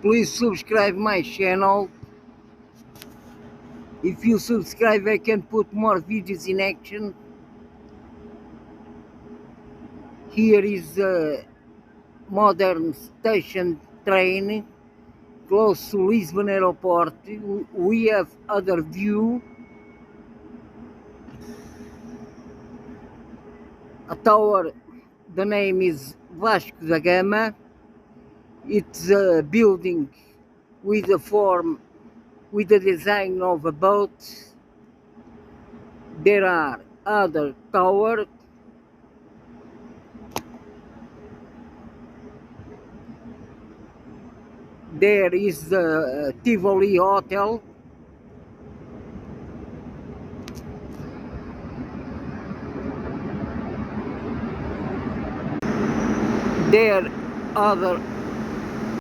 Please subscribe my channel. If you subscribe, I can put more videos in action. Here is a modern station train close to Lisbon airport. We have other view. A tower, the name is Vasco da Gama. It's a building with a form, with the design of a boat. There are other towers. There is the Tivoli Hotel. There other